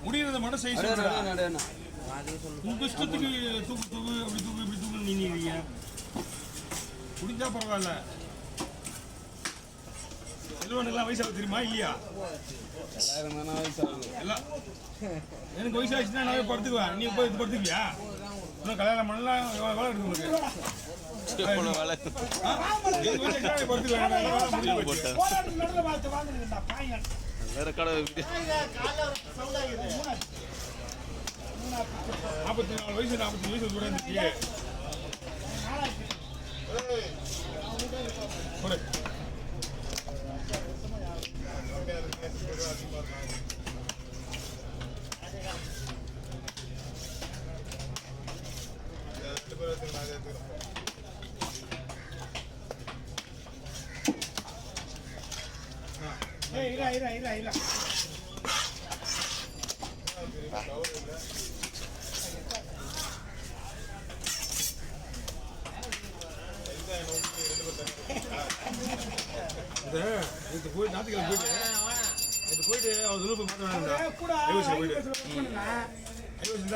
முடியறத மட்டும் செய்ய சொல்லுடா. உங்க இஷ்டத்துக்கு தூக்கு தூக்கு அப்படி தூக்கு இப்படி தூக்கு நீங்க முடிஞ்சா பரவாயில்ல. செல்வனுக்கெல்லாம் வயசாக தெரியுமா இல்லையா? எல்லாம் எனக்கு வயசாச்சுன்னா நான் படுத்துக்குவேன். நீ போய் படுத்துக்குவியா? இன்னும் கல்யாணம் பண்ணலாம். வேலை இருக்கு படுத்துக்குவேன். நாற்பத்தி 4 வயசு 45 வயசு கூட இருந்துச்சு. போய் ஞாயிற்றுக்கிழமை போயிட்டு அவர் துணுப்பு மாற்ற போயிட்டு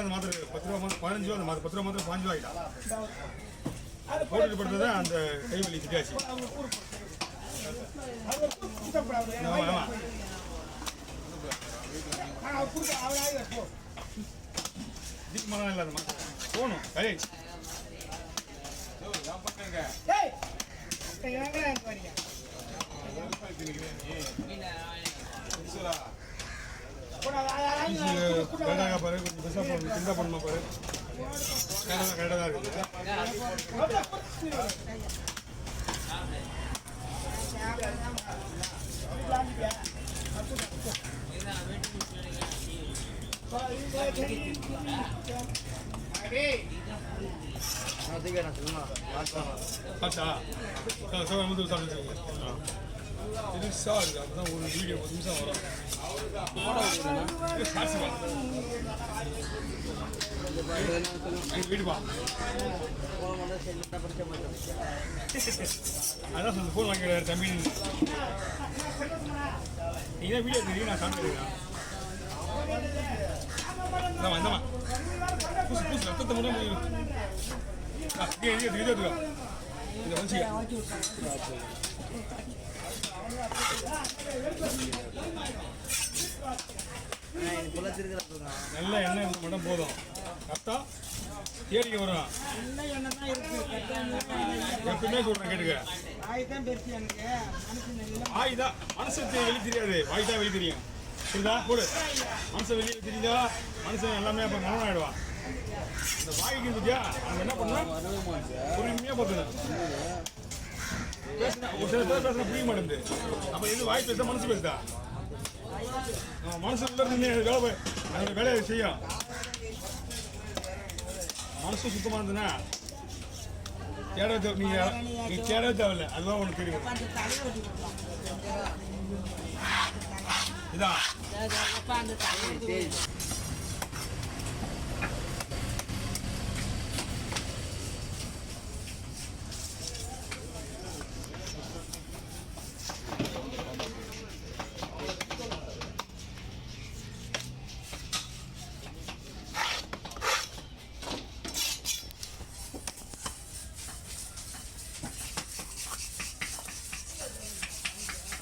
அந்த மாத்திரை 10 ரூபா 15 ரூபா அந்த மாத்திரை 10 ரூபா மாத்திரை 5 ரூபா ஆகிட்டா போட்டுட்டு படுத்தது அந்த கைவலி திட்டாச்சு. இதுக்கு மனம் இல்லாத மாத்திரை போகணும். பாரு கொஞ்சம் பெருசா போடணும். சின்ன பண்ணணும் பாரு. கரெக்டாக தான் இருக்குது. பெருசா இருக்கு. அப்பதான் ஒரு வீடியோ 10 நிமிஷம் வரும். வீடுப்பா அதான் சொல்லு ஃபோன் வாங்கிக்கிறாரு தம்பி. நீங்க வீடியோ தெரியும். நான் சாப்பிட்டுருக்கேன். இந்தமா புதுசு புதுசு ரத்தத்தை மட்டும் இதை வச்சு நல்ல எண்ணெய் இருந்தால் மட்டும் போதும். கரெக்டா தேடிக்க வரும். எப்பவுமே சொல்றேன் கேட்டுக்க. வாய் தான் மனசுக்கு வெளியே தெரியாது. வாய் தான் வெளியே தெரியும். புரியுதா? போடு. மனசை வெளியே தெரியுதா மனுஷன் எல்லாமே அப்போ மனம் ஆயிடுவான். இந்த வாய்க்கு இருந்துச்சா அவங்க என்ன பண்ணா பொறுமையாக பார்த்துக்கணும். பேசுனா ஒரு சில பேர் பேசுனா புரிய மாட்டேங்குது. அப்போ எது வாய் பேச மனசு பேசுதா? மனசுக்குள்ள இருந்து வேலை அந்த வேலையை செய்யும். மனசு சுத்தமாக இருந்ததுன்னா தேட நீ தேட தேவையில்லை. அதுதான் உனக்கு தெரியும். இதான்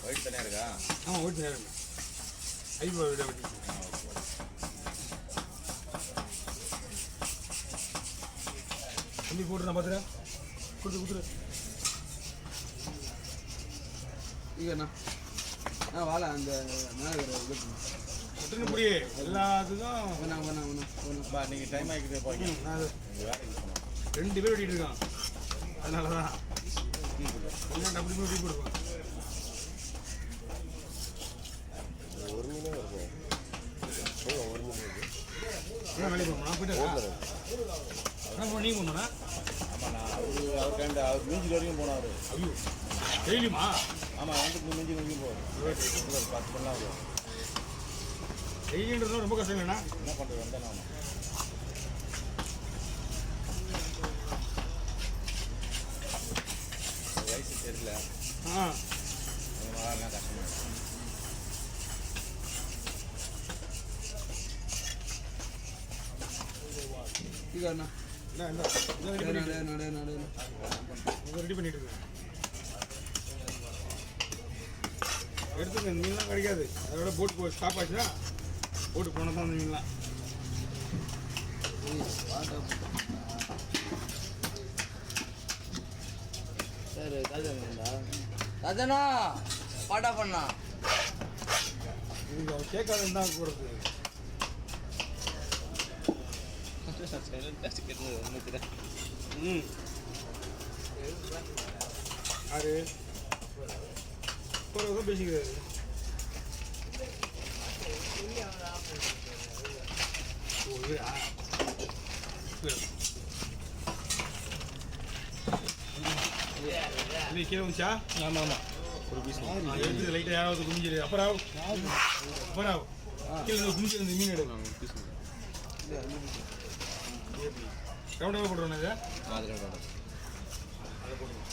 ஒயிட் தனியாக இருக்கா? ஆமாம் ஒயிட் தனியாக இருக்கு. ஐபோ விட வெட்டி தம்பி போட்டு நான் பார்த்துறேன். கொடுத்துரு இங்கண்ணா வாழை அந்த இது புரிய எல்லாத்துக்கும் நீங்கள் டைம் ஆகிக்கிட்டே போகிறீங்க. 2 பேர் வெட்டிட்டு இருக்கான். அதனால தான் அப்படி வெட்டி கொடுப்பேன். ஒரு மீனே இருக்கும். ஒரு மீன் ஏன் வேலைக்கு போகணும்? போயிட்டு நீ போனா? ஆமாம் நான் அவருக்காண்ட அவர் மிஞ்சி வரைக்கும் போனார். ஐயோ டெய்லியுமா? ஆமாம் 2 மிஞ்சி வரைக்கும் போவார். 10 பண்ணலாம் வரும். டெய்லின்றதும் ரொம்ப கஷ்டம் இல்லைண்ணா. என்ன பண்ணுறது வந்தானே ஆமாம். வயசு தெரியல. அதனால கஷ்டமாக வச்சுக்கோண்ணா. என்ன ரெடி பண்ணிட்டு இருக்கேன். எடுத்துங்க, இந்த மீன்லாம் கிடைக்காது. அதோட போட்டு ஸ்டாப் ஆச்சுன்னா போட்டு போனால் தான் அந்த மீன்லாம். சரி ராஜனா பாட்டா பண்ணா இதுக்கு அவர் கேட்காதுன்னு தான் போகிறது. ம் யாரு ஒரு தான் பேசிக்கிறாரு. ஓ இதுடா இல்லை கீழே வந்துச்சா? ஆமாம் ஆமாம் ஒரு பீஸ் எடுத்து லைட்டாக யாராவது குமிஞ்சிரு. அப்புறம் கீழே குமிஞ்சி இந்த மீன் எடுக்கணும். ஒரு பீஸ் ரவுண்டாக போட்டுருவோம் இதை. அதில் அதை போட்டுருவோம்.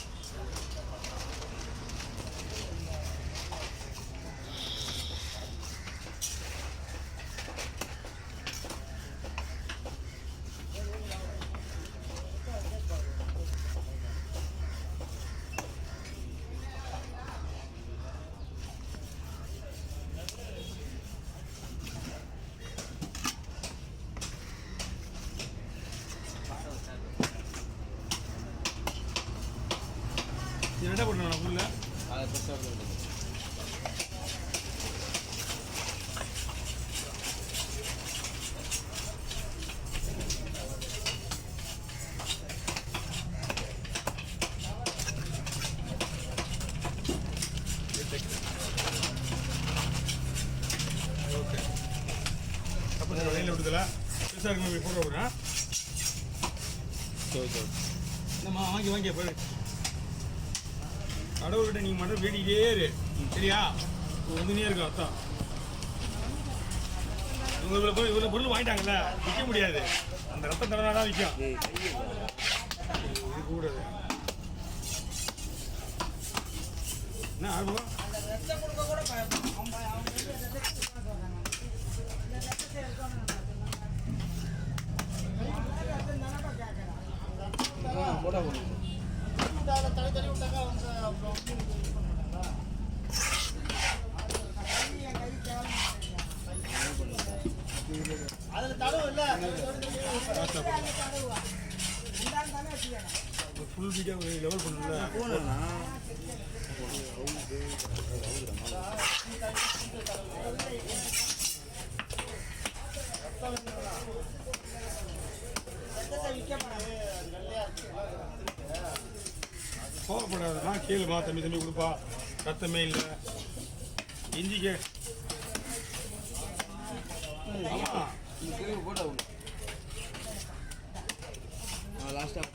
இது என்ன பண்ணுறோம் உள்ள? அதை பெருசாக ஓகே. அப்போ வழியில் விடுதல பெருசாக இருக்கு போட்டு விடுறேன். என்னம்மா வாங்கி போய் கடவுள்கிட்ட நீங்கள் மட்டும் வேடிக்கிட்டே இரு. சரியா? வந்துனே இருக்கும் அர்த்தம். இவ்வளோ பொருள் வாங்கிட்டாங்கல்ல, விற்க முடியாது. அந்த ரத்தம் தரனா தான் விற்கும். இது கூடாது. என்ன ஆகும்? போட்டா போடுங்க. ஃபுல் வீடியோ லெவல் பண்ணல. போனா கோவப்படாதா? கேளுமா, தம்பி கொடுப்பா. ரத்தமே இல்லை. இஞ்சிக்க ஆமாம் போட்டா லாஸ்ட்டாக